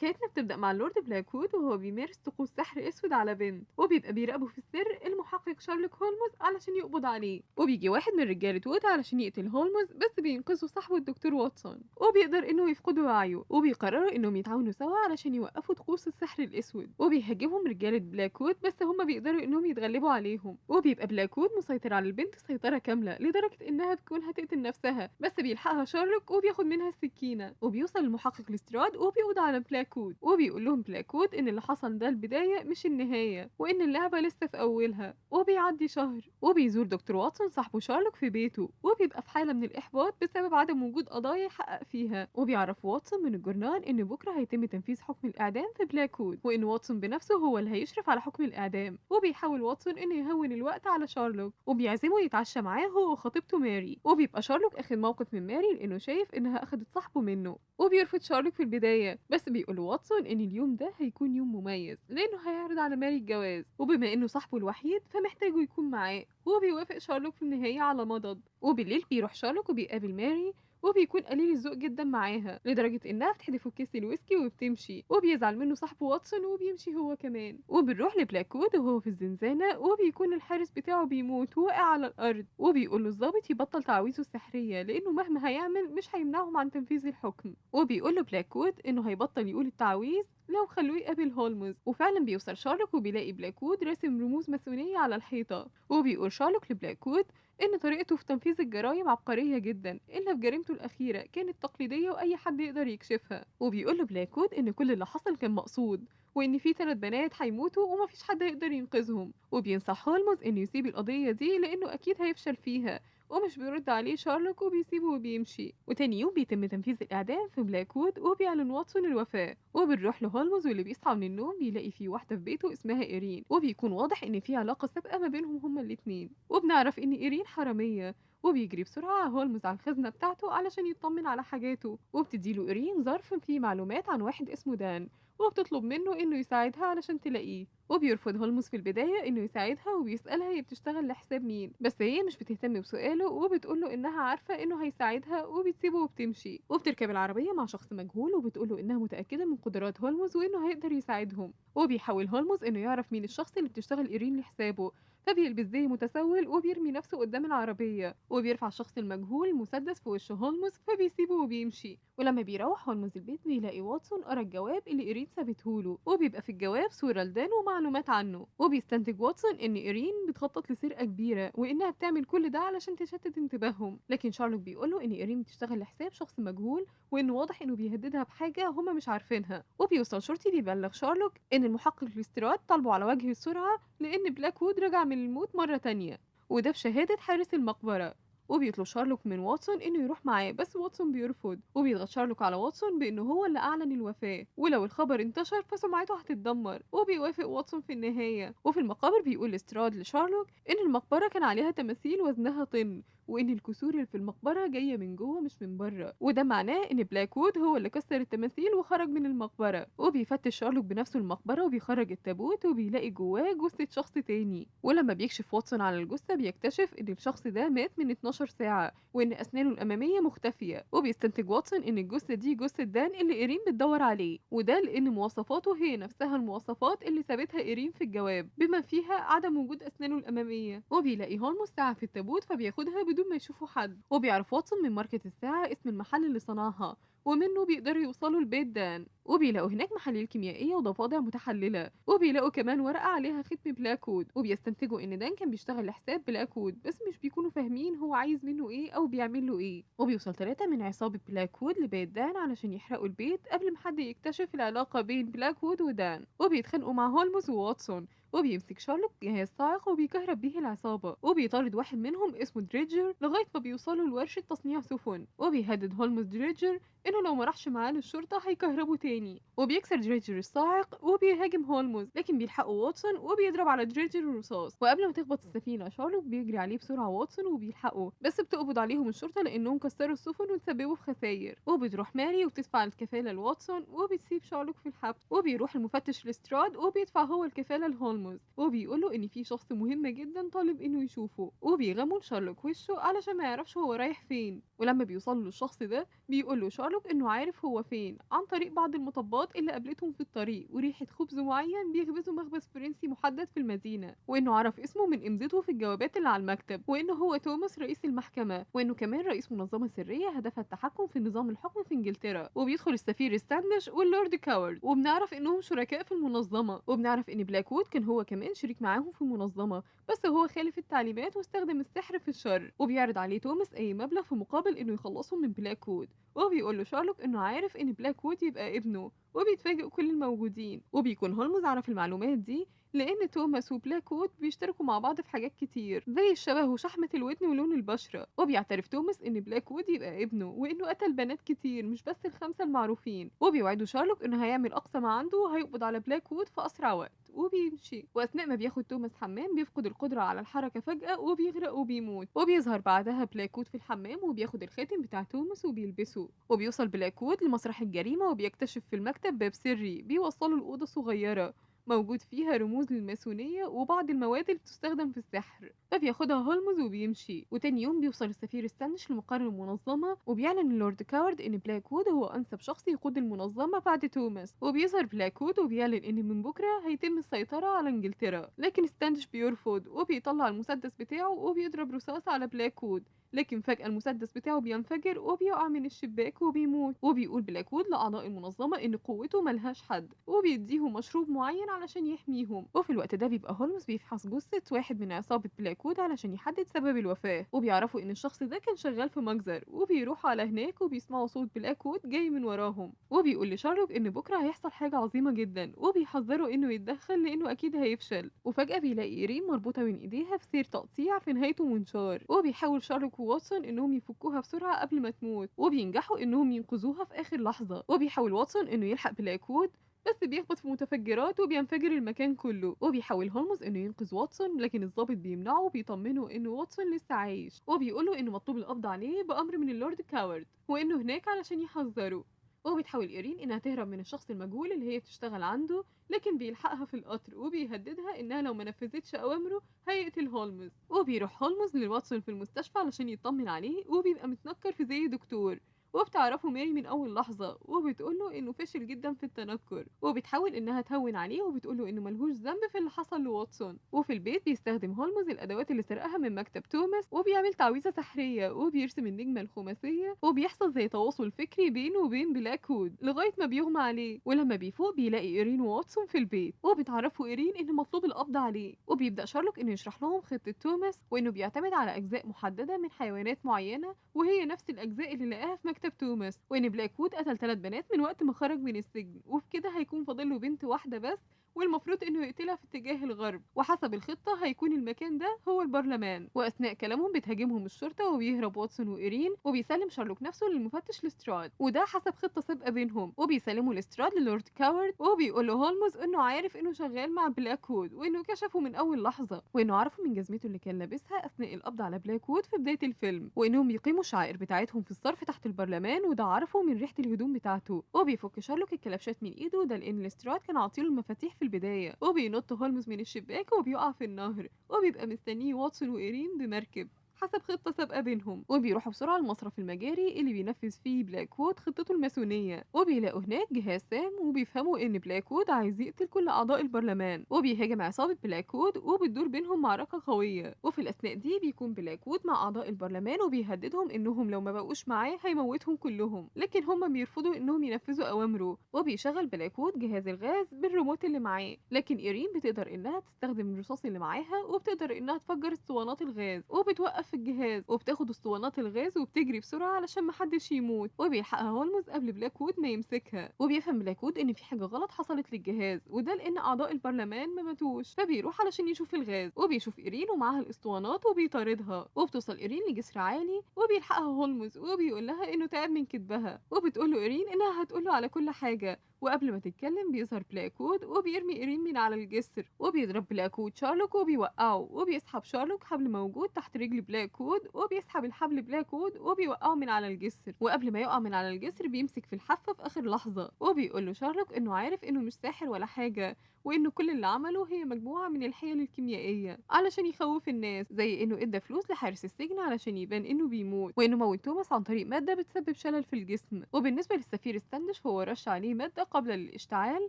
حكايتنا بتبدأ مع اللورد بلاكوود وهو بيمارس طقوس سحر أسود على بنت، وبيبقى بيراقبه في السر المحقق شارلوك هولمز علشان يقبض عليه. وبيجي واحد من رجالة وود علشان يقتل هولمز، بس بينقذه صاحبه الدكتور واتسون، وبيقدر إنه يفقد وعيه. وبيقرروا إنهم يتعاونوا سوا علشان يوقفوا طقوس السحر الأسود. وبيهاجمهم رجالة بلاكوود، بس هما بيقدروا إنهم يتغلبوا عليهم. وبيبقى بلاكوود مسيطر على البنت سيطرة كاملة لدرجة إنها بتكون هتقتل نفسها، بس بيلحقها شارلوك وبياخد منها السكينة. وبيوصل المحقق لستراد وبيقضي على بلاكوود، وبيقول لهم بلاكوود إن اللي حصل ده البداية مش النهاية، وإن اللعبة لسه في أولها. وبيعدي شهر وبيزور دكتور واتسون صاحبه شارلوك في بيته، وبيبقى في حالة من الإحباط بسبب عدم وجود قضايا يحقق فيها. وبيعرف واتسون من الجورنال إن بكرة هيتم تنفيذ حكم الإعدام في بلاكوود، وإن واتسون بنفسه هو اللي هيشرف على حكم الإعدام. وبيحاول واتسون إنه يهون الوقت على شارلوك، وبيعزمه يتعشى معاه هو وخطيبته ماري. وبيبقى شارلوك أخد موقف من ماري لأنه شايف إنها أخدت صاحبه منه، وبيرفض شارلوك في البداية، بس بيقول واتسون إن اليوم ده هيكون يوم مميز لأنه هيعرض على ماري الجواز، وبما إنه صاحبه الوحيد فمحتاجه يكون معاه. وبيوافق شارلوك في النهاية على مضض. وبالليل بيروح شارلوك وبيقابل ماري، وبيكون قليل الذوق جدا معاها لدرجة إنها بتحدفه كيس الويسكي وبتمشي. وبيزعل منه صاحبه واتسون وبيمشي هو كمان. وبنروح لبلاكوود وهو في الزنزانة، وبيكون الحارس بتاعه بيموت وواقع على الأرض. وبيقول له الضابط يبطل تعاويذه السحرية لأنه مهما هيعمل مش هيمنعهم عن تنفيذ الحكم. وبيقول له بلاكوود إنه هيبطل يقول التعاويذ لو خلوه يقابل هولمز. وفعلا بيوصل شارلوك وبيلاقي بلاكوود راسم رموز ماسونية على الحيطة. وبيقول شارلوك لبلاكوود إن طريقته في تنفيذ الجرايم عبقرية جدا، إلا في جريمته الأخيرة كانت تقليدية وأي حد يقدر يكشفها. وبيقول له بلاكوود إن كل اللي حصل كان مقصود، وإن في 3 بنات هيموتوا ومفيش حد هيقدر ينقذهم. وبينصح هولمز إنه يسيب القضية دي لأنه أكيد هيفشل فيها. ومش بيرد عليه شارلوك وبيسيبه وبيمشي. وتاني يوم بيتم تنفيذ الإعدام في بلاكوود، وبيعلن واتسون الوفاة. وبنروح لهولمز واللي بيصحى من النوم بيلاقي فيه واحدة في بيته اسمها إيرين، وبيكون واضح إن في علاقة سابقة ما بينهم هما الاتنين. وبنعرف إن إيرين حرامية. وبيجري بسرعة هولمز على الخزنة بتاعته علشان يطمن على حاجاته، وبتديله إيرين ظرف فيه معلومات عن واحد اسمه دان، وبتطلب منه إنه يساعدها علشان تلاقيه. وبيرفض هولمز في البداية إنه يساعدها، وبيسألها هي بتشتغل لحساب مين، بس هي مش بتهتم بسؤاله، وبتقوله إنها عارفة إنه هيساعدها، وبتسيبه وبتمشي. وبتركب العربية مع شخص مجهول، وبتقوله إنها متأكدة من قدرات هولمز وإنه هيقدر يساعدهم. وبيحاول هولمز إنه يعرف مين الشخص اللي بتشتغل إيرين لحسابه، فبيلبس زي متسول وبيرمي نفسه قدام العربية، وبيرفع الشخص المجهول مسدس في وش هولمز فبيسيبه وبيمشي. ولما بيروح هولمز البيت بيلاقي واتسون قرا الجواب اللي إيرين سابتهوله، وبيبقى في الجواب صورة لدان ومعلومات عنه. وبيستنتج واتسون إن إيرين بتخطط لسرقة كبيرة، وإنها بتعمل كل ده علشان تشتت انتباههم. لكن شارلوك بيقوله إن إيرين بتشتغل لحساب شخص مجهول، وإنه واضح إنه بيهددها بحاجة هما مش عارفينها. وبيوصل شرطي بيبلغ شارلوك إن المحقق الاستيراد طالبه على وجه السرعة لأن بلاكوود رجع من الموت مرة تانية، وده بشهادة حارس المقبرة. وبيطلب شارلوك من واتسون انه يروح معاه، بس واتسون بيرفض. وبيضغط شارلوك على واتسون بانه هو اللي اعلن الوفاة، ولو الخبر انتشر فسمعته هتتدمر. وبيوافق واتسون في النهاية. وفي المقابر بيقول استراد لشارلوك ان المقبرة كان عليها تماثيل وزنها طن، وان الكسور اللي في المقبرة جاية من جوه مش من بره، وده معناه ان بلاكوود هو اللي كسر التماثيل وخرج من المقبرة. وبيفتش شارلوك بنفسه المقبرة وبيخرج التابوت، وبيلاقي جواه جثة شخص تاني. ولما بيكشف واتسون على الجثة بيكتشف ان الشخص ده مات من 12 ساعة، وان اسنانه الامامية مختفية. وبيستنتج واتسون ان الجثة دي جثة دان اللي ايرين بتدور عليه، وده لان مواصفاته هي نفسها المواصفات اللي سابتها ايرين في الجواب، بما فيها عدم وجود اسنانه الامامية. وبيلاقي هولمز ساعة في التابوت فبياخدها بدون ما يشوفوا حد. وبيعرف واتسون من ماركة الساعة اسم المحل اللي صنعها، ومنه بيقدروا يوصلوا لبيت دان. وبيلاقوا هناك محاليل كيميائية وضفادع متحللة، وبيلاقوا كمان ورقة عليها ختم بلاكوود. وبيستنتجوا ان دان كان بيشتغل لحساب بلاكوود، بس مش بيكونوا فاهمين هو عايز منه ايه او بيعمل له ايه. وبيوصل 3 من عصابة بلاكوود لبيت دان علشان يحرقوا البيت قبل ما حد يكتشف العلاقة بين بلاكوود ودان. وبيتخانقوا مع هولمز وواتسون. وبيمسك شارلوك جهاز صاعق وبيكهرب بيه العصابة، وبيطارد واحد منهم اسمه دريدجر لغاية ما بيوصلوا لورشة تصنيع سفن. وبيهدد هولمز دريدجر انه لو ما راحش معاه للشرطة هيكهربوا تاني. وبيكسر دريدجر الصاعق وبيهاجم هولمز، لكن بيلحقوا واتسون وبيضرب على دريدجر الرصاص. وقبل ما تخبط السفينة شارلوك بيجري عليه بسرعة واتسون وبيلحقه، بس بتقبض عليهم الشرطة لانهم كسروا السفن وتسببوا في خسائر. وبتروح ماري وبتدفع الكفالة لواتسون، وبتسيب شارلوك في الحبس. وبيروح المفتش الاستراد وبيدفع هو الكفالة لهولمز، وبيقوله ان في شخص مهم جدا طالب انه يشوفه. وبيغموا شارلوك وشه علشان ما يعرفش هو رايح فين. ولما بيوصلوا للشخص ده بيقول له شارلوك انه عارف هو فين عن طريق بعض المطبات اللي قابلتهم في الطريق وريحة خبز معين بيخبزوا مخبز فرنسي محدد في المدينة، وإنه عرف اسمه من إمضته في الجوابات اللي على المكتب، وإنه هو توماس رئيس المحكمة، وإنه كمان رئيس منظمة سرية هدفها التحكم في نظام الحكم في إنجلترا. وبيدخل السفير ستاندش واللورد كاورد وبنعرف إنهم شركاء في المنظمة، وبنعرف إن بلاك وود كان هو كمان شريك معاهم في المنظمة، بس هو خالف التعليمات واستخدم السحر في الشر. وبيعرض عليه توماس أي مبلغ في مقابل إنه يخلصهم من بلاك وود، وبيقول له شارلوك إنه عارف إن بلاك وود يبقى ابنه. وبيتفاجئ كل الموجودين، وبيكون هولمز عرف المعلومات دي لأن توماس وبلاك وود بيشتركوا مع بعض في حاجات كتير زي الشبه وشحمة الودن ولون البشرة. وبيعترف توماس إن بلاك وود يبقى ابنه وإنه قتل بنات كتير مش بس الخمسة المعروفين. وبيوعده شارلوك إنه هيعمل أقصى ما عنده وهيقبض على بلاك وود في أسرع وقت. وبيمشي، واثناء ما بياخد توماس حمام بيفقد القدره على الحركه فجاه وبيغرق وبيموت. وبيظهر بعدها بلاكوت في الحمام وبياخد الخاتم بتاع توماس وبيلبسه. وبيوصل بلاكوت لمسرح الجريمه وبيكتشف في المكتب باب سري بيوصله لاوضه صغيره موجود فيها رموز للماسونية وبعض المواد اللي بتستخدم في السحر. فبياخدها هولمز وبيمشي. وتاني يوم بيوصل السفير ستانش لمقر المنظمة وبيعلن اللورد كاورد إن بلاك وود هو أنسب شخص يقود المنظمة بعد توماس. وبيظهر بلاك وود وبيعلن إن من بكرة هيتم السيطرة على إنجلترا، لكن ستانش بيرفض وبيطلع المسدس بتاعه وبيضرب رصاص على بلاك وود، لكن فجأة المسدس بتاعه بينفجر وبيقع من الشباك وبيموت. وبيقول بلاك وود لأعضاء المنظمة إن قوته ملهاش حد وبيديهم مشروب معين علشان يحميهم. وفي الوقت ده بيبقى هولمز بيفحص جثة واحد من عصابة بلاك وود علشان يحدد سبب الوفاة، وبيعرفوا إن الشخص ده كان شغال في مجزر. وبيروحوا على هناك وبيسمعوا صوت بلاك وود جاي من وراهم. وبيقول لشارلوك إن بكرة هيحصل حاجة عظيمة جدا وبيحذروا إنه يتدخل لأنه أكيد هيفشل. وفجأة بيلاقي إيرين مربوطة بين إيديها في سير تقطيع في نهايته منشار، وبيحاول شارلوك وواتسون إنهم يفكوها بسرعة قبل ما تموت، وبينجحوا إنهم ينقذوها في آخر لحظة. وبيحاول واتسون إنه يلحق بلاك وود بس بيخبط في متفجرات وبينفجر المكان كله. وبيحاول هولمز انه ينقذ واتسون لكن الضابط بيمنعه وبيطمنه انه واتسون لسه عايش، وبيقوله انه مطلوب القبض عليه بامر من اللورد كاورد وانه هناك علشان يحذره. وبتحاول إيرين إنها تهرب من الشخص المجهول اللي هي بتشتغل عنده، لكن بيلحقها في القطر وبيهددها إنها لو ما نفذتش أوامره هيقتل هولمز. وبيروح هولمز لواتسون في المستشفى علشان يطمن عليه وبيبقى متنكر في زي دكتور. وبتعرفه ماري من أول لحظة وبتقوله إنه فاشل جدا في التنكر، وبتحاول إنها تهون عليه وبتقوله إنه ملهوش ذنب في اللي حصل لواتسون. وفي البيت بيستخدم هولمز الأدوات اللي سرقها من مكتب توماس وبيعمل تعويذة سحرية وبيرسم النجمة الخماسية وبيحصل زي تواصل فكري بينه وبين بلاك وود لغاية ما بيغمى عليه. ولما بيفوق بيلاقي إيرين وواتسون في البيت وبتعرفه إيرين إن مطلوب القبض عليه. وبيبدأ شارلوك إنه يشرح لهم خطة توماس وإنه بيعتمد على أجزاء محددة من حيوانات معينة وهي نفس الأجزاء اللي لقاها في مكتب توماس، وإن بلاك وود قتل 3 بنات من وقت ما خرج من السجن، وبكده هيكون فاضله بنت واحدة بس والمفروض انه يقتلها في اتجاه الغرب. وحسب الخطة هيكون المكان ده هو البرلمان. واثناء كلامهم بتهاجمهم الشرطة وبيهرب واتسون وايرين وبيسلم شارلوك نفسه للمفتش لستراد، وده حسب خطة سابقة بينهم. وبيسلموا لستراد للورد كاورد وبيقول له هولمز انه عارف انه شغال مع بلاك وود وانه كشفه من اول لحظة وانه عرفه من جزمته اللي كان لابسها اثناء القبض على بلاك وود في بداية الفيلم، وانهم بيقيموا الشعائر بتاعتهم في الصرف تحت البرلمان وده عرفه من ريحة الهدوم بتاعته. وبيفك شارلوك الكلبشات من ايده ده لان لستراد كان عاطيله المفاتيح في البداية. وبينط هولمز من الشباك وبيقع في النهر وبيبقى مستنيه واتسون وإيرين بمركب حسب خطة سابقة بينهم. وبيروحوا بسرعة لمصرف المجاري اللي بينفذ فيه بلاك وود خطته الماسونية، وبيلاقوا هناك جهاز سام وبيفهموا ان بلاك وود عايز يقتل كل اعضاء البرلمان وبيهاجم عصابة بلاك وود وبتدور بينهم معركة قوية. وفي الاثناء دي بيكون بلاك وود مع اعضاء البرلمان وبيهددهم انهم لو ما بقوش معاه هيموتهم كلهم، لكن هم بيرفضوا انهم ينفذوا اوامره. وبيشغل بلاك وود جهاز الغاز بالريموت اللي معاه، لكن إيرين بتقدر انها تستخدم الرصاص اللي معاها وبتقدر انها تفجر اسطوانات الغاز وبتوقف في الجهاز وبتاخد اسطوانات الغاز وبتجري بسرعة علشان محدش يموت. وبيلحقها هولمز قبل بلاك وود ما يمسكها، وبيفهم بلاك وود ان في حاجة غلط حصلت للجهاز وده لان اعضاء البرلمان ما ماتوش. فبيروح علشان يشوف الغاز وبيشوف إيرين ومعاها الاسطوانات وبيطاردها. وبتوصل إيرين لجسر عالي وبيلحقها هولمز وبيقول لها انه تعب من كدبها، وبتقول له إيرين انها هتقول له على كل حاجة. وقبل ما تتكلم بيظهر بلاك وود وبيرمي إيرين من على الجسر وبيضرب بلاك وود شارلوك وبيوقعه، وبيسحب شارلوك حبل موجود تحت رجل بلاك وود وبيسحب الحبل بلاك وود وبيوقعه من على الجسر. وقبل ما يقع من على الجسر بيمسك في الحافة في آخر لحظة وبيقول له شارلوك إنه عارف إنه مش ساحر ولا حاجة وإنه كل اللي عمله هي مجموعة من الحيل الكيميائية علشان يخوف الناس، زي إنه إدى فلوس لحارس السجن علشان يبان إنه بيموت وإنه موت توماس عن طريق مادة بتسبب شلل في الجسم. وبالنسبة للسفير ستاندش فهو رش عليه مادة قابلة للاشتعال،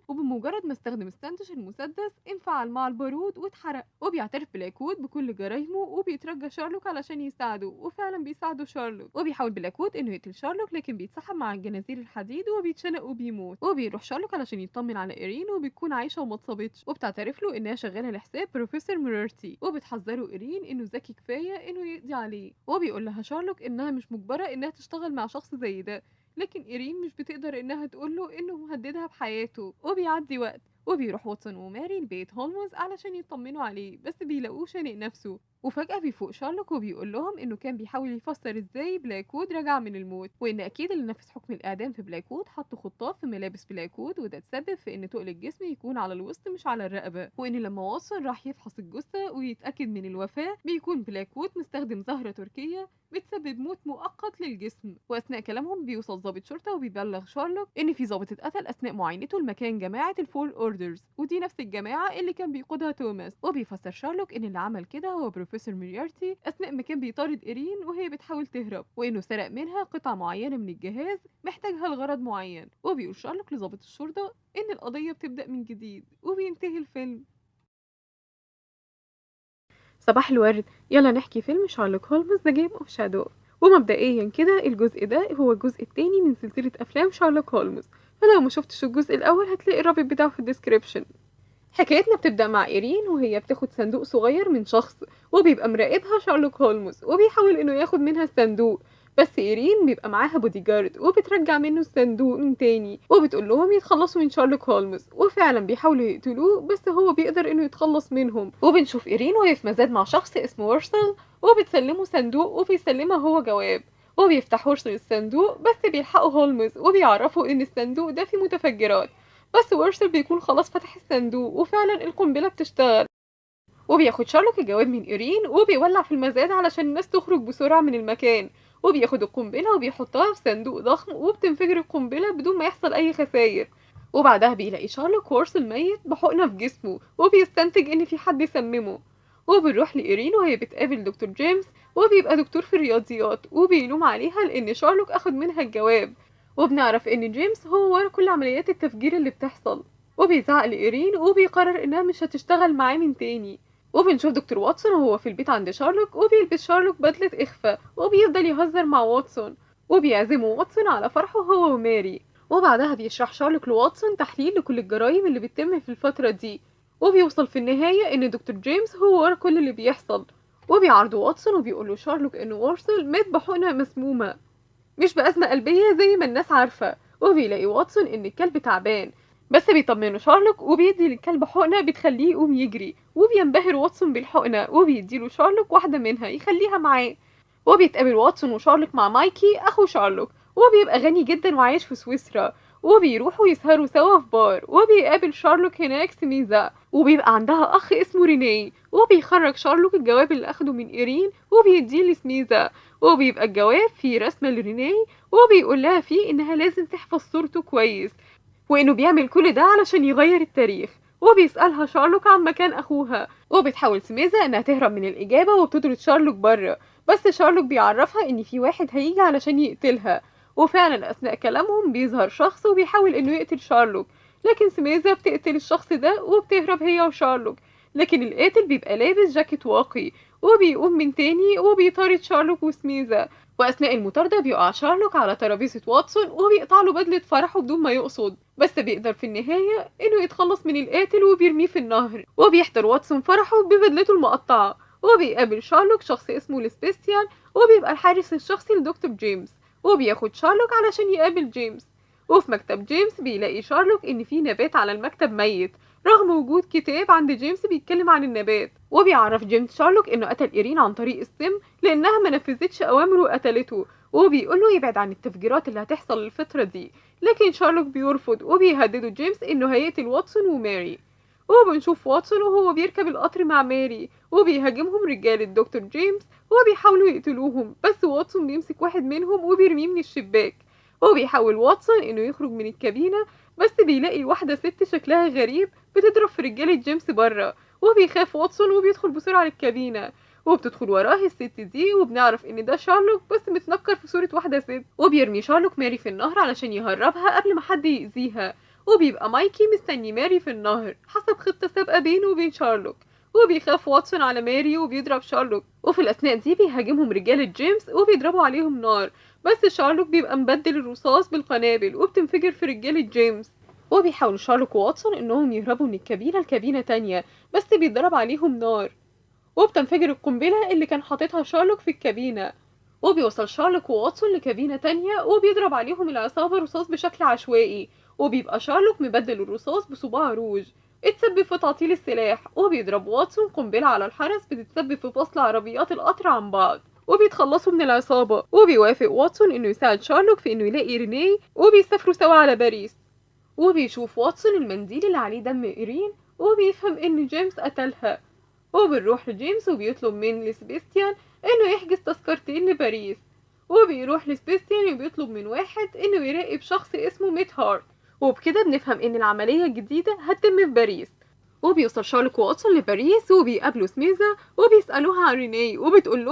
وبمجرد ما استخدم ستانتش المسدس انفعل مع البارود واتحرق. وبيعترف بلاكوت بكل جرايمه وبيترجى شارلوك علشان يساعده، وفعلا بيساعده شارلوك. وبيحاول بلاكوت انه يقتل شارلوك لكن بيتسحب مع الجنازير الحديد وبيتشنق وبيموت. وبيروح شارلوك علشان يطمن على ايرين وبتكون عايشة وما اتصابتش، وبتعترف له انها شغالة لحساب بروفيسور ميرتي، وبتحذره ايرين انه ذكي كفاية انه يقضي عليه. وبيقول لها شارلوك انها مش مجبرة انها تشتغل مع شخص زي ده، لكن إيرين مش بتقدر إنها تقوله إنه مهددها بحياته. وبيعدي وقت وبيروح واتسون وماري لبيت هولمز علشان يطمنوا عليه، بس بيلاقوه شانق نفسه. وفجأة بيفوق شارلوك وبيقول لهم إنه كان بيحاول يفسر إزاي بلاكوود رجع من الموت، وإن أكيد اللي نفذ حكم الإعدام في بلاكوود حط خطاف في ملابس بلاكوود، وده تسبب في إن تقل الجسم يكون على الوسط مش على الرقبة. وإن لما واتسون راح يفحص الجثة ويتأكد من الوفاة بيكون بلاكوود مستخدم زهرة تركية بتسبب موت مؤقت للجسم. واثناء كلامهم بيوصل ضابط شرطه وبيبلغ شارلوك ان في ضابط اتقتل اثناء معاينته لمكان جماعه الفول اوردرز، ودي نفس الجماعه اللي كان بيقودها توماس. وبيفسر شارلوك ان اللي عمل كده هو بروفيسور موريارتي اثناء ما كان بيطارد ايرين وهي بتحاول تهرب، وانه سرق منها قطع معينه من الجهاز محتاجها لغرض معين. وبيقول شارلوك لضابط الشرطه ان القضيه بتبدا من جديد، وبينتهي الفيلم. صباح الورد، يلا نحكي فيلم شارلوك هولمز ذا جيم اوف شادو. ومبدئيا كده الجزء ده هو الجزء التاني من سلسلة أفلام شارلوك هولمز، فلو ما شفتش الجزء الأول هتلاقي الرابط بتاعه في الديسكريبشن. حكايتنا بتبدأ مع إيرين وهي بتاخد صندوق صغير من شخص، وبيبقى مراقبها شارلوك هولمز وبيحاول إنه ياخد منها الصندوق، بس إيرين بيبقى معاها بودي جارد وبترجع منه الصندوق من تاني وبتقول لهم يتخلصوا من شارلوك هولمز. وفعلا بيحاولوا يقتلوه بس هو بيقدر إنه يتخلص منهم. وبنشوف إيرين وهي في مزاد مع شخص اسمه ورسل وبتسلمه صندوق وبيسلمها هو جواب. وبيفتح ورسل الصندوق بس بيلحقوا هولمز وبيعرفوا إن الصندوق ده فيه متفجرات، بس ويرسل بيكون خلاص فتح الصندوق وفعلا القنبلة بتشتغل. وبياخد شارلوك الجواب من إيرين وبيولع في المزاد علشان الناس تخرج بسرعة من المكان، وبياخد القنبلة وبيحطها في صندوق ضخم وبتنفجر القنبلة بدون ما يحصل أي خسائر. وبعدها بيلاقي شارلوك ويرسل ميت بحقنة في جسمه وبيستنتج إن في حد سممه. وبنروح لإيرين وهي بتقابل دكتور جيمس، وبيبقى دكتور في الرياضيات وبيلوم عليها لأن شارلوك أخد منها الجواب. وبنعرف ان جيمس هو ورا كل عمليات التفجير اللي بتحصل، وبيزعق لإيرين وبيقرر انها مش هتشتغل معاه من تاني. وبنشوف دكتور واتسون وهو في البيت عند شارلوك وبيلبس شارلوك بدلة إخفاء وبيفضل يهزر مع واتسون، وبيعزمه واتسون على فرحه هو وماري. وبعدها بيشرح شارلوك لواتسون تحليل لكل الجرائم اللي بتتم في الفترة دي، وبيوصل في النهاية ان دكتور جيمس هو ورا كل اللي بيحصل. وبيعرضوا واتسون وبيقولوا شارلوك ان وارسل مات بحقنة مسمومة مش بأزمة قلبية زي ما الناس عارفة. وبيلاقي واتسون إن الكلب تعبان، بس بيطمنه شارلوك وبيدي للكلب حقنة بتخليه يقوم يجري، وبينبهر واتسون بالحقنة وبيديله شارلوك واحدة منها يخليها معاه. وبيتقابل واتسون وشارلوك مع مايكي أخو شارلوك، وبيبقى غني جدا وعايش في سويسرا، وبيروحوا يسهروا سوا في بار. وبيقابل شارلوك هناك سميزة وبيبقى عندها أخ اسمه رينيه، وبيخرج شارلوك الجواب اللي أخده من إيرين وبيديه لسميزة، وبيبقى الجواب فيه رسمة لرينيه وبيقول لها فيه إنها لازم تحفظ صورته كويس، وإنه بيعمل كل ده علشان يغير التاريخ. وبيسألها شارلوك عن مكان أخوها، وبتحاول سميزة إنها تهرب من الإجابة وبتطرد شارلوك بره، بس شارلوك بيعرفها إن في واحد هيجي علشان يقتلها. وفعلا أثناء كلامهم بيظهر شخص وبيحاول إنه يقتل شارلوك، لكن سميزة بتقتل الشخص ده وبتهرب هي وشارلوك، لكن القاتل بيبقى لابس جاكيت واقي وبيقوم من تاني وبيطارد شارلوك وسميزة. واثناء المطارده بيقع شارلوك على ترابيزه واتسون وبيقطع له بدله فرحه بدون ما يقصد، بس بيقدر في النهايه انه يتخلص من القاتل وبيرميه في النهر. وبيحضر واتسون فرحه ببدلته المقطعه، وبيقابل شارلوك شخص اسمه لسبيستيان وبيبقى الحارس الشخصي لدكتور جيمس، وبياخد شارلوك علشان يقابل جيمس. وفي مكتب جيمس بيلاقي شارلوك ان في نبات على المكتب ميت رغم وجود كتاب عند جيمس بيتكلم عن النبات. وبيعرف جيمس شارلوك انه قتل إيرين عن طريق السم لانها ما نفذتش اوامره وقتلته، وبيقوله يبعد عن التفجيرات اللي هتحصل الفترة دي، لكن شارلوك بيرفض وبيهدده جيمس انه هيقتل واتسون وماري. وبنشوف واتسون وهو بيركب القطر مع ماري وبيهاجمهم رجال الدكتور جيمس وبيحاولوا يقتلوهم، بس واتسون بيمسك واحد منهم وبيرميه من الشباك. وبيحاول واتسون انه يخرج من الكابينة، بس بيلاقي واحدة ست شكلها غريب بتضرب في رجالة جيمس بره، وبيخاف واتسون وبيدخل بسرعة للكابينة. وبتدخل وراه الست دي وبنعرف ان ده شارلوك بس متنكر في صورة واحدة ست، وبيرمي شارلوك ماري في النهر علشان يهربها قبل ما حد يأذيها. وبيبقى مايكي مستني ماري في النهر حسب خطة سابقة بينه وبين شارلوك، وبيخاف واتسون على ماري وبيضرب شارلوك، وفي الأثناء دي بيهاجمهم رجالة جيمس وبيضربوا عليهم نار، بس شارلوك بيبقى مبدل الرصاص بالقنابل وبتنفجر في رجالة جيمس. وبيحاولوا شارلوك وواتسون انهم يهربوا من الكابينة لكابينة تانية، بس بيتضرب عليهم نار وبتنفجر القنبلة اللي كان حاططها شارلوك في الكابينة. وبيوصل شارلوك وواتسون لكابينة تانية وبيضرب عليهم العصابة رصاص بشكل عشوائي، وبيبقى شارلوك مبدل الرصاص بصباع روج اتسبب في تعطيل السلاح، وبيضرب واتسون قنبلة على الحرس بتتسبب في فصل عربيات القطر عن بعض، وبيتخلصوا من العصابة. وبيوافق واتسون انه يساعد شارلوك في انه يلاقي رينيه، وبيسافروا سوا على باريس. وبيشوف واتسون المنديل اللي عليه دم إيرين وبيفهم ان جيمس قتلها، وبنروح لجيمس وبيطلب من لسبيستيان انه يحجز تذكرتين لباريس. وبيروح لسبيستيان وبيطلب من واحد انه يراقب شخص اسمه ميت هارت، وبكده بنفهم ان العملية الجديدة هتتم في باريس. وبيوصل شارلوك واتسون لباريس وبيقابلوا سميزا وبيسألوها عن رينيه، وبتقول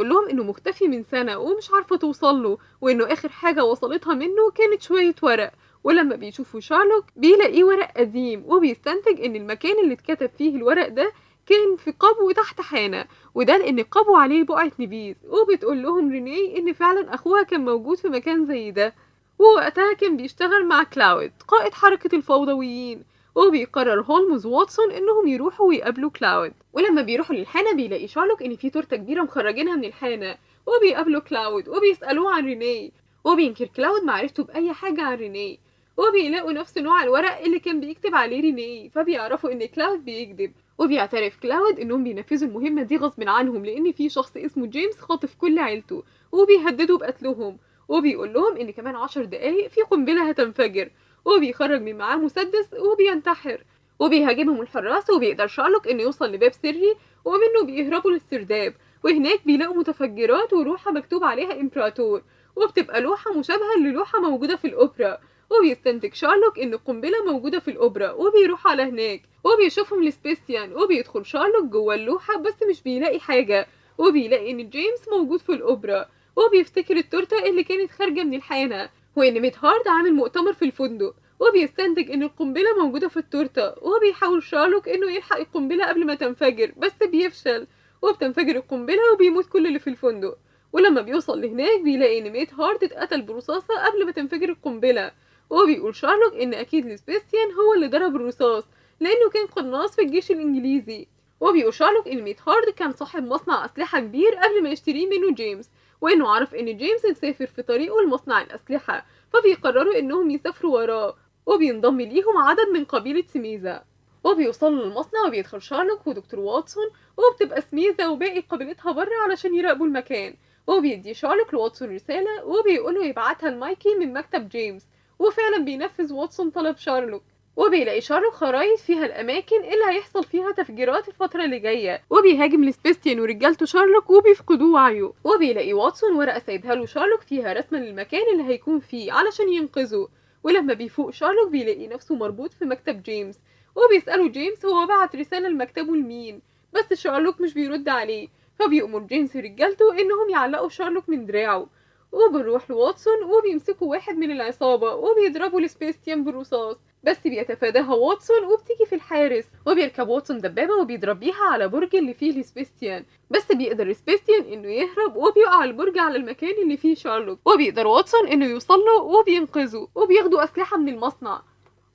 لهم انه مختفي من سنة ومش عارفة توصل له، وانه اخر حاجة وصلتها منه كانت شوية ورق. ولما بيشوفوا شارلوك بيلاقيه ورق قديم، وبيستنتج ان المكان اللي اتكتب فيه الورق ده كان في قبو تحت حانة، وده لان القبو عليه بقعة نبيذ. وبتقول لهم رينيه ان فعلا اخوها كان موجود في مكان زي ده، ووقتها كان بيشتغل مع كلاود قائد حركة الفوضويين. وبيقرر هولمز وواتسون انهم يروحوا ويقابلوا كلاود، ولما بيروحوا للحانة بيلاقي شارلوك ان في تورتة كبيرة مخرجينها من الحانة. وبيقابلوا كلاود وبيسألوه عن رينيه، وبينكر كلاود معرفته بأي حاجة عن رينيه. وبيلاقوا نفس نوع الورق اللي كان بيكتب عليه رينيه، فبيعرفوا ان كلاود بيكذب. وبيعترف كلاود انهم بينفذوا المهمة دي غصب عنهم لان في شخص اسمه جيمس خاطف كل عيلته وبيهددوا بقتلهم. وبيقول لهم ان كمان 10 دقايق في قنبلة هتنفجر، وبيخرج من معاه مسدس وبينتحر. وبيهاجمهم الحراس وبيقدر شارلوك انه يوصل لباب سري ومنه بيهربوا للسرداب، وهناك بيلاقوا متفجرات ولوحة مكتوب عليها امبراطور، وبتبقى لوحة مشابهة للوحة موجودة في الأوبرا. وبيستنتج شارلوك ان القنبلة موجودة في الأوبرا وبيروح على هناك، وبيشوفهم لسبيستيان. وبيدخل شارلوك جوه اللوحة بس مش بيلاقي حاجة، وبيلاقي ان جيمس موجود في الأوبرا، وبيفتكر التورتة اللي كانت خارجة من الحانة، وان ميت هارد عامل مؤتمر في الفندق. وبيستنتج ان القنبلة موجودة في التورتة، وبيحاول شارلوك انه يلحق القنبلة قبل ما تنفجر بس بيفشل، وبتنفجر القنبلة وبيموت كل اللي في الفندق. ولما بيوصل لهناك بيلاقي ان ميت هارد اتقتل برصاصة قبل ما تنفجر القنبلة. وبيقول شارلوك ان اكيد لسبيستيان هو اللي ضرب الرصاص لانه كان قناص في الجيش الانجليزي. وبيقول شارلوك ان ميت هارد كان صاحب مصنع اسلحة كبير قبل ما يشتريه منه جيمس، وانه عرف ان جيمس مسافر في طريقه لمصنع الاسلحة، فبيقرروا انهم يسافروا وراه، وبينضم ليهم عدد من قبيلة سميزة. وبيوصلوا للمصنع وبيدخل شارلوك ودكتور واتسون، وبتبقى سميزة وباقي قبيلتها بره علشان يراقبوا المكان. وبيدي شارلوك لواتسون رسالة وبيقوله يبعتها لمايكي من مكتب جيمس، وفعلا بينفذ واتسون طلب شارلوك. وبيلاقي شارلوك خرايط فيها الأماكن اللي هيحصل فيها تفجيرات الفترة اللي جاية، وبيهاجم لسبيستيان ورجالته شارلوك وبيفقدوا وعيه. وبيلاقي واتسون ورقة سايبها له شارلوك فيها رسمة للمكان اللي هيكون فيه علشان ينقذه. ولما بيفوق شارلوك بيلاقي نفسه مربوط في مكتب جيمس، وبيسأله جيمس هو بعت رسالة لمكتبه لمين، بس شارلوك مش بيرد عليه، فبيأمر جيمس رجالته انهم يعلقوا شارلوك من دراعه. وبنروح لواتسون وبيمسكوا واحد من العصابة وبيضربوا لسبيستيان بالرصاص، بس بيتفاداها واتسون وبتيجي في الحارس، وبيركب واتسون دبابة وبيضرب بيها على برج اللي فيه لسبيستيان، بس بيقدر سبيستيان انه يهرب وبيقع البرج على المكان اللي فيه شارلوك، وبيقدر واتسون انه يوصله وبينقذه وبياخدوا اسلحة من المصنع.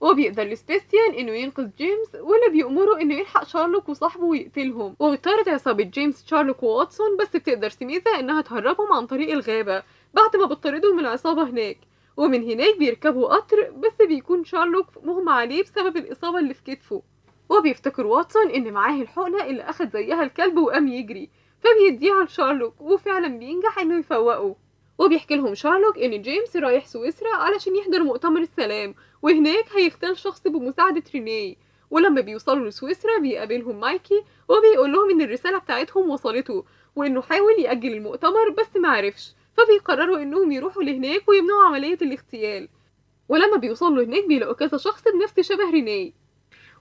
وبيقدر لسبيستيان انه ينقذ جيمس، واللي بيأمره انه يلحق شارلوك وصاحبه ويقتلهم. وبتطارد عصابة جيمس شارلوك وواتسون، بس بتقدر سميثا انها تهربهم عن طريق الغابة بعد ما بتطاردهم العصابة هناك. ومن هناك بيركبوا قطر، بس بيكون شارلوك مغمى عليه بسبب الإصابة اللي في كتفه. وبيفتكر واتسون ان معاه الحقنة اللي اخد زيها الكلب وقام يجري، فبيديها لشارلوك وفعلا بينجح انه يفوقه. وبيحكي لهم شارلوك ان جيمس رايح سويسرا علشان يحضر مؤتمر السلام، وهناك هيختال شخص بمساعدة رينيه. ولما بيوصلوا لسويسرا بيقابلهم مايكي وبيقول لهم ان الرسالة بتاعتهم وصلته، وانه حاول يأجل المؤتمر بس معرفش، فبيقرروا انهم يروحوا لهناك ويمنعوا عملية الاغتيال. ولما بيوصلوا هناك بيلاقوا كذا شخص بنفس شبه رينيه،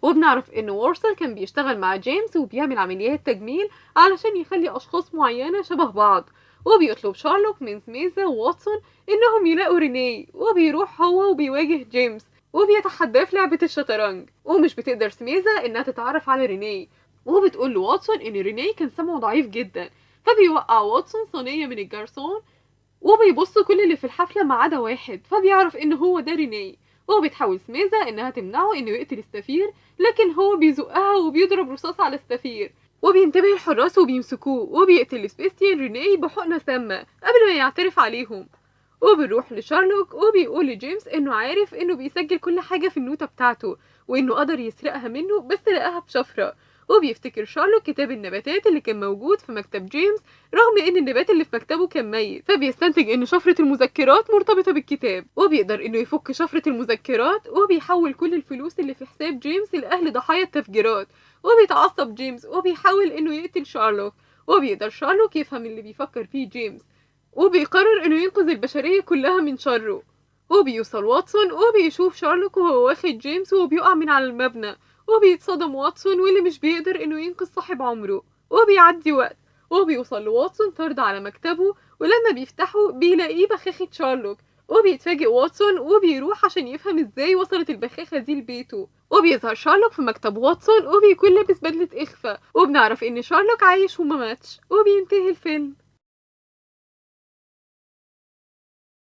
وبنعرف ان وارسل كان بيشتغل مع جيمس وبيعمل عمليات تجميل علشان يخلي اشخاص معينة شبه بعض. وبيطلب شارلوك من سميثا وواتسون انهم يلاقوا رينيه، وبيروح هو وبيواجه جيمس، وبيتحداه في لعبة الشطرنج، ومش بتقدر سميزة إنها تتعرف على رينيه، وبتقول له واتسون إن رينيه كان سمعه ضعيف جدا، فبيوقع واتسون صينية من الجرسون، وبيبص كل اللي في الحفلة ما عدا واحد، فبيعرف إن هو ده رينيه. وبتحاول سميزة إنها تمنعه إنه يقتل السفير، لكن هو بيزقها وبيضرب رصاص على السفير، وبينتبه الحراس وبيمسكوه، وبيقتل سبيستيان رينيه بحقنة سامة قبل ما يعترف عليهم. وبنروح لشارلوك وبيقول لجيمس إنه عارف إنه بيسجل كل حاجة في النوتة بتاعته، وإنه قدر يسرقها منه بس لقاها بشفرة. وبيفتكر شارلوك كتاب النباتات اللي كان موجود في مكتب جيمس، رغم ان النبات اللي في مكتبه كان ميت، فبيستنتج ان شفرة المذكرات مرتبطة بالكتاب، وبيقدر انه يفك شفرة المذكرات، وبيحول كل الفلوس اللي في حساب جيمس لأهل ضحايا التفجيرات. وبيتعصب جيمس وبيحاول انه يقتل شارلوك، وبيقدر شارلوك يفهم اللي بيفكر فيه جيمس، وبيقرر انه ينقذ البشرية كلها من شره. وبيوصل واتسون وبيشوف شارلوك وهو واخد جيمس وبيقع من على المبنى، وبيتصدم واتسون واللي مش بيقدر انه ينقذ صاحب عمره. وبيعدي وقت وبيوصل لواتسون طرد على مكتبه، ولما بيفتحه بيلاقيه بخاخة شارلوك، وبيتفاجئ واتسون وبيروح عشان يفهم ازاي وصلت البخاخة دي لبيته. وبيظهر شارلوك في مكتب واتسون وبيكون لابس بدلة إخفاء، وبنعرف ان شارلوك عايش وما ماتش، وبينتهي الفيلم.